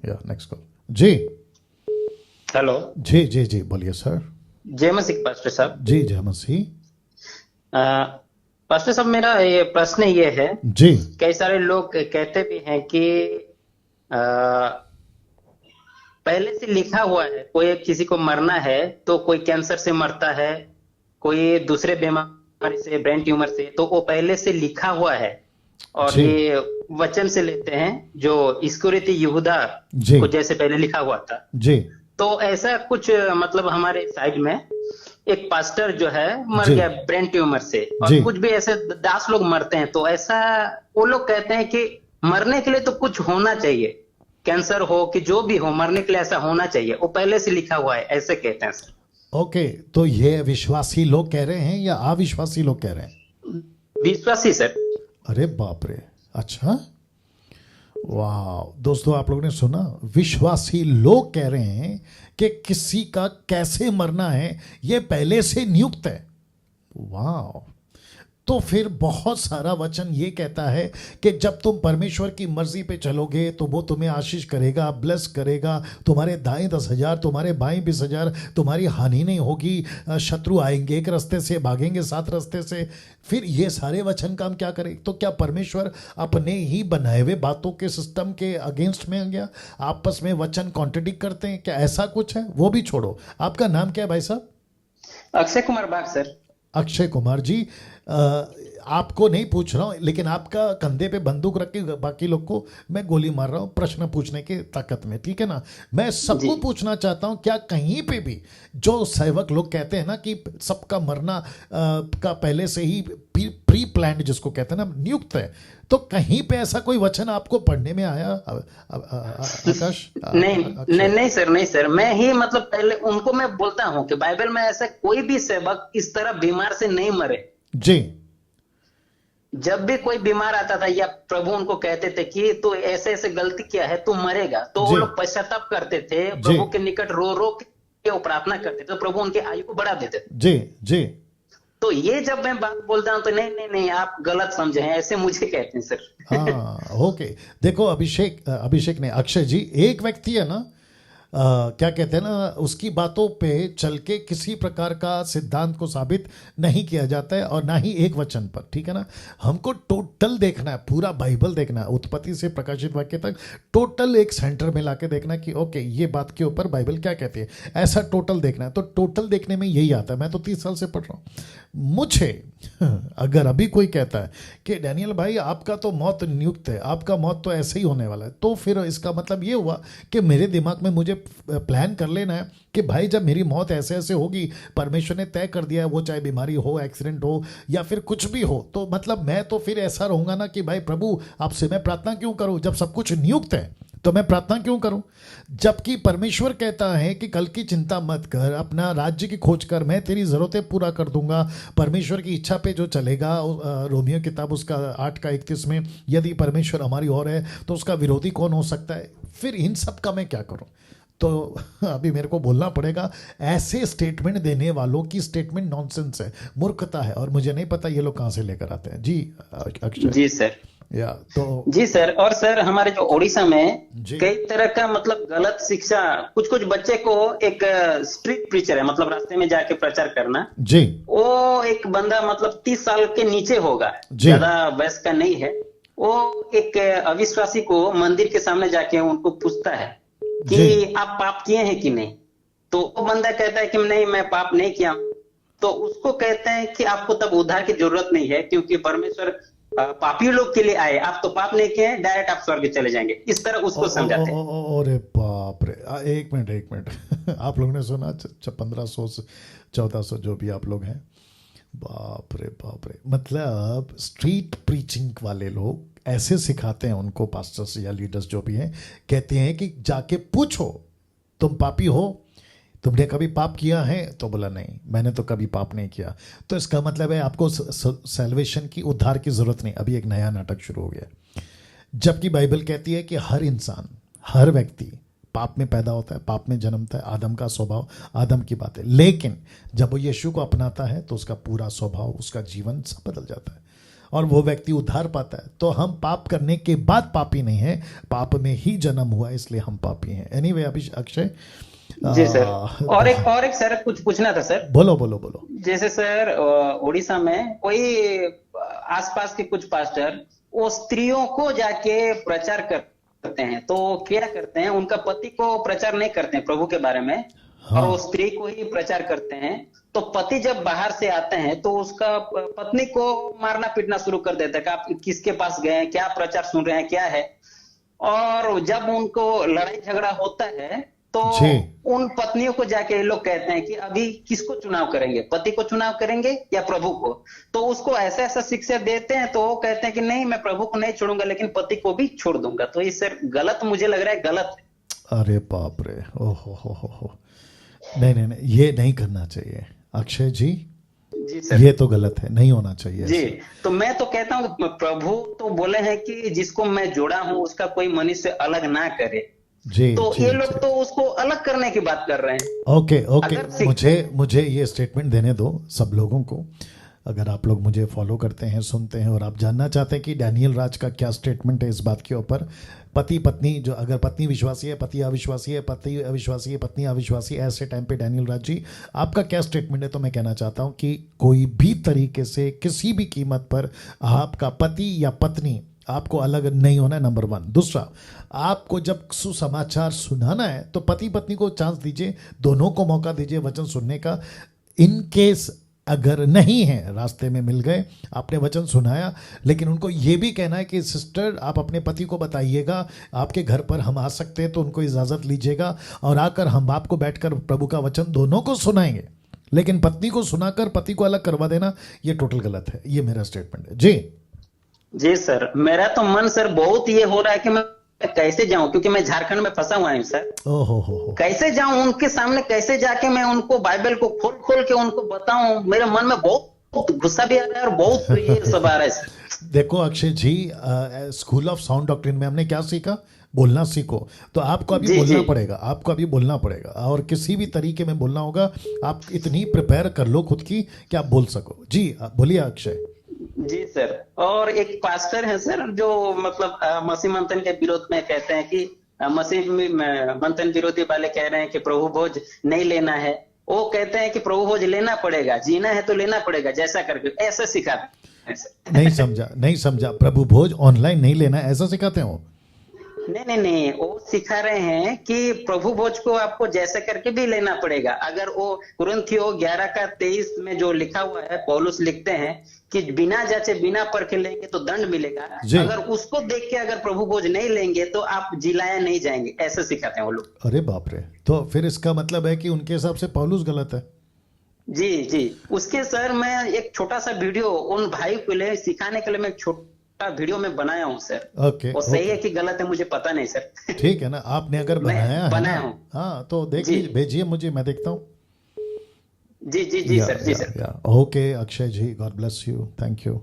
या next call जी। Hello. जी जी जी बोलिए sir. जय मसीह पास्टर साहब। जी जय मसीह। अ, पास्टर साहब, मेरा ये प्रश्न ये है। जी कई सारे लोग कहते भी हैं कि अ, पहले से लिखा हुआ है, कोई किसी को मरना है तो कोई कैंसर से मरता है, कोई दूसरे बीमारी से, ब्रेन ट्यूमर से, तो वो पहले से लिखा हुआ है। और जी ये वचन से लेते हैं जो इस्करियोती यहूदा जी को जैसे पहले लिखा हुआ था। जी तो ऐसा कुछ मतलब हमारे साइड में एक पास्टर जो है मर जी गया ब्रेन ट्यूमर से, और जी कुछ भी ऐसे 10 लोग मरते हैं। तो ऐसा वो लोग कहते हैं कि मरने के लिए तो कुछ होना चाहिए, कैंसर हो कि जो भी हो, मरने के लिए ऐसा होना चाहिए, वो पहले से लिखा हुआ है, ऐसे कहते हैं सर। ओके। तो ये विश्वासी लोग कह रहे हैं या अविश्वासी लोग कह रहे हैं? विश्वासी सर। अरे बाप रे। अच्छा। वाह दोस्तों, आप लोगों ने सुना, विश्वासी लोग कह रहे हैं कि किसी का कैसे मरना है ये पहले से नियुक्त है। वाह। तो फिर बहुत सारा वचन ये कहता है कि जब तुम परमेश्वर की मर्जी पे चलोगे तो वो तुम्हें आशीष करेगा, ब्लेस करेगा, तुम्हारे दाएं 10,000, तुम्हारे बाएं 20,000, तुम्हारी हानि नहीं होगी। शत्रु आएंगे एक रास्ते से, भागेंगे 7 रास्ते से। फिर ये सारे वचन काम क्या करे? तो क्या परमेश्वर अपने ही बनाए हुए बातों के सिस्टम के अगेंस्ट में आ गया? आपस में वचन कॉन्ट्रडिक्ट करते हैं क्या? ऐसा कुछ है? वो भी छोड़ो, आपका नाम क्या है भाई साहब? अक्षय कुमार बाग सर। अक्षय कुमार जी। आपको नहीं पूछ रहा हूँ, लेकिन आपका कंधे पे बंदूक रख के बाकी लोग को मैं गोली मार रहा हूँ प्रश्न पूछने की ताकत में, ठीक है ना? मैं जी। सबको पूछना चाहता हूँ, क्या कहीं पे भी जो सेवक लोग कहते हैं ना कि सबका मरना का पहले से ही प्री प्लान्ड, जिसको कहते हैं ना, नियुक्त है, तो कहीं पे ऐसा कोई वचन आपको पढ़ने में आया आकाश? नहीं नहीं अक्षय। नहीं सर, नहीं सर, मैं ही मतलब पहले उनको मैं बोलता हूँ कि बाइबल में ऐसा कोई भी सेवक इस तरह बीमार से नहीं मरे। जी जब भी कोई बीमार आता था या प्रभु उनको कहते थे कि तू ऐसे ऐसे गलती किया है, तू मरेगा, तो वो जी लोग पश्चाताप करते थे, जी प्रभु के निकट रो रो के वो प्रार्थना करते थे, तो प्रभु उनकी आयु को बढ़ा देते थे। जी जी। तो ये जब मैं बात बोलता हूं तो नहीं नहीं नहीं, आप गलत समझे हैं, ऐसे मुझे कहते हैं सर। हाँ ओके। देखो अभिषेक, अभिषेक ने, अक्षय जी, एक व्यक्ति है ना, क्या कहते हैं ना, उसकी बातों पे चल के किसी प्रकार का सिद्धांत को साबित नहीं किया जाता है, और ना ही एक वचन पर, ठीक है ना? हमको टोटल देखना है, पूरा बाइबल देखना है, उत्पत्ति से प्रकाशित वाक्य तक टोटल एक सेंटर में लाके देखना है कि ओके ये बात के ऊपर बाइबल क्या कहती है, ऐसा टोटल देखना है। तो टोटल देखने में यही आता है। मैं तो 30 साल से पढ़ रहा हूँ। मुझे अगर अभी कोई कहता है कि डैनियल भाई आपका तो मौत नियुक्त है, आपका मौत तो ऐसे ही होने वाला है, तो फिर इसका मतलब ये हुआ कि मेरे दिमाग में मुझे प्लान कर लेना है कि भाई जब मेरी मौत ऐसे ऐसे होगी, परमेश्वर ने तय कर दिया है, वो चाहे बीमारी हो, एक्सीडेंट हो, या फिर कुछ भी हो, तो मतलब मैं तो फिर ऐसा रहूंगा ना कि भाई प्रभु आपसे मैं प्रार्थना क्यों करूं जब सब कुछ नियुक्त है, तो मैं प्रार्थना क्यों करूं? जबकि परमेश्वर कहता है कि कल की चिंता मत कर, अपना राज्य की खोज कर, मैं तेरी जरूरतें पूरा कर दूंगा। परमेश्वर की इच्छा पे जो चलेगा, रोमियो किताब उसका 8 का 31 में, यदि परमेश्वर हमारी ओर है तो उसका विरोधी कौन हो सकता है? फिर इन सब का मैं क्या करूं? तो अभी मेरे को बोलना पड़ेगा, ऐसे स्टेटमेंट देने वालों की स्टेटमेंट नॉनसेंस है, मूर्खता है, और मुझे नहीं पता ये लोग कहाँ से लेकर आते हैं। जी अक्षय। जी सर। या तो जी सर। और सर, हमारे जो उड़ीसा में जी कई तरह का मतलब गलत शिक्षा, कुछ कुछ बच्चे को, एक स्ट्रीट प्रीचर है, मतलब रास्ते में जाके प्रचार करना, जी वो एक बंदा मतलब 30 साल के नीचे होगा, जी ज्यादा वयस का नहीं है। वो एक अविश्वासी को मंदिर के सामने जाके उनको पूछता है जी कि आप पाप किए हैं कि नहीं। तो वो बंदा कहता है कि नहीं, मैं पाप नहीं किया। तो उसको कहते हैं कि आपको तब उद्धार की जरूरत नहीं है, क्योंकि परमेश्वर पापी लोग के लिए आए, आप तो पाप नहीं किए हैं, डायरेक्ट आप स्वर्ग चले जाएंगे। इस तरह ओ उसको ओ ओ समझाते हैं। ओ अरे बाप रे। एक मिनट एक मिनट आप लोगों ने सुना 1500 से 1400 जो भी आप लोग हैं, बाप रे बाप रे। मतलब स्ट्रीट प्रीचिंग वाले लोग ऐसे सिखाते हैं उनको, पास्टर्स या लीडर्स जो भी हैं, कहते हैं कि जाके पूछो तुम पापी हो, तुमने कभी पाप किया है? तो बोला नहीं, मैंने तो कभी पाप नहीं किया। तो इसका मतलब है आपको सैल्वेशन की, उद्धार की जरूरत नहीं। अभी एक नया नाटक शुरू हो गया, जबकि बाइबल कहती है कि हर इंसान, हर व्यक्ति पाप में पैदा होता है, पाप में जन्मता है, आदम का स्वभाव, आदम की बात है। लेकिन जब वो यीशु को अपनाता है तो उसका पूरा स्वभाव, उसका जीवन सब बदल जाता है। और वो व्यक्ति उद्धार पाता है, तो हम पाप करने के बाद पापी नहीं है, पाप में ही जन्म हुआ इसलिए हम पापी हैं। एनीवे अक्षय, जी सर, और एक सर कुछ पूछना था सर। बोलो बोलो बोलो। जैसे सर उड़ीसा में कोई आसपास के कुछ पास्टर वो स्त्रियों को जाके प्रचार करते हैं, तो क्या करते हैं, उनका पति को प्रचार नहीं करते हैं प्रभु के बारे में, हाँ। और वो स्त्री को ही प्रचार करते हैं। तो पति जब बाहर से आते हैं तो उसका पत्नी को मारना पीटना शुरू कर देता है कि आप किसके पास गए हैं, क्या प्रचार सुन रहे हैं, क्या है। और जब उनको लड़ाई झगड़ा होता है तो उन पत्नियों को जाके ये लोग कहते हैं कि अभी किसको चुनाव करेंगे, पति को चुनाव करेंगे या प्रभु को। तो उसको ऐसा ऐसा शिक्षा देते हैं, तो वो कहते हैं कि नहीं, मैं प्रभु को नहीं छोड़ूंगा लेकिन पति को भी छोड़ दूंगा। तो ये सर गलत, मुझे लग रहा है गलत है। अरे बाप रे, ओहो हो। नहीं, ये नहीं करना चाहिए अक्षय जी। जी सर, ये तो गलत है, नहीं होना चाहिए जी। ऐसे। तो मैं तो कहता हूँ प्रभु तो बोले हैं कि जिसको मैं जोड़ा हूँ उसका कोई मनुष्य अलग ना करे। जी, तो जी, ये लोग जी। तो उसको अलग करने की बात कर रहे हैं। ओके, मुझे ये स्टेटमेंट देने दो सब लोगों को। अगर आप लोग मुझे फॉलो करते हैं, सुनते हैं और आप जानना चाहते हैं कि डैनियल राज का क्या स्टेटमेंट है इस बात के ऊपर, पति पत्नी, जो अगर पत्नी विश्वासी है, पति अविश्वासी है, पति अविश्वासी है, पत्नी अविश्वासी है, ऐसे टाइम पे डैनियल राज जी आपका क्या स्टेटमेंट है? तो मैं कहना चाहता हूं कि कोई भी तरीके से किसी भी कीमत पर आपका पति या पत्नी आपको अलग नहीं होना है, नंबर 1। दूसरा, आपको जब सुसमाचार सुनाना है तो पति पत्नी को चांस दीजिए, दोनों को मौका दीजिए वचन सुनने का। इन केस अगर नहीं है, रास्ते में मिल गए, आपने वचन सुनाया, लेकिन उनको ये भी कहना है कि सिस्टर आप अपने पति को बताइएगा आपके घर पर हम आ सकते हैं, तो उनको इजाज़त लीजिएगा और आकर हम आपको बैठकर प्रभु का वचन दोनों को सुनाएंगे। लेकिन पत्नी को सुनाकर पति को अलग करवा देना, ये टोटल गलत है। ये मेरा स्टेटमेंट है जी। जी सर, मेरा तो मन सर बहुत ये हो रहा है कि मैं कैसे जाऊं, क्योंकि मैं झारखंड में फंसा हुआ हूं सर। ओहो, कैसे जाऊं उनके सामने, कैसे जाके मैं उनको बाइबल को खोल खोल के उनको बताऊं। मेरे मन में बहुत गुस्सा भी आ रहा है और बहुत ये सब आ रहा है सर। देखो अक्षय जी, स्कूल ऑफ साउंड डॉक्ट्रिन में हमने क्या सीखा? बोलना सीखो। तो आपको अभी बोलना पड़ेगा, आपको अभी बोलना पड़ेगा और किसी भी तरीके में बोलना होगा। आप इतनी प्रिपेयर कर लो खुद की कि आप बोल सको। जी बोलिए अक्षय। जी सर, और एक पास्टर है सर जो मतलब मसीह मंथन के विरोध में कहते हैं कि मसीह मंथन विरोधी वाले कह रहे हैं कि प्रभु भोज नहीं लेना है। वो कहते हैं कि प्रभु भोज लेना पड़ेगा, जीना है तो लेना पड़ेगा, जैसा करके ऐसा सिखाते हैं। नहीं समझा। प्रभु भोज ऑनलाइन नहीं लेना, ऐसा सिखाते हो? नहीं, वो सिखा रहे हैं कि प्रभु भोज को आपको जैसे करके भी लेना पड़ेगा। अगर वो कुरिन्थियों 11:23 में जो लिखा हुआ है, पौलुस लिखते हैं कि बिना जांचे बिना परखे लेंगे तो दंड मिलेगा। अगर उसको देख के अगर प्रभु भोज नहीं लेंगे तो आप जिलाया नहीं जाएंगे, ऐसे सिखाते हैं वो लोग। अरे बाप रे, तो फिर इसका मतलब है कि उनके हिसाब से पौलुस गलत है। जी, उसके सर मैं एक छोटा सा वीडियो उन भाई को लिए सिखाने के लिए मैं एक छोटा वीडियो में बनाया हूँ सर। ओके, वो सही है कि गलत है मुझे पता नहीं सर। ठीक है ना, आपने अगर बनाया हूँ। हाँ तो देखिए, भेजिए मुझे, मैं देखता हूँ। जी sir. Okay Akshay ji, God bless you, thank you.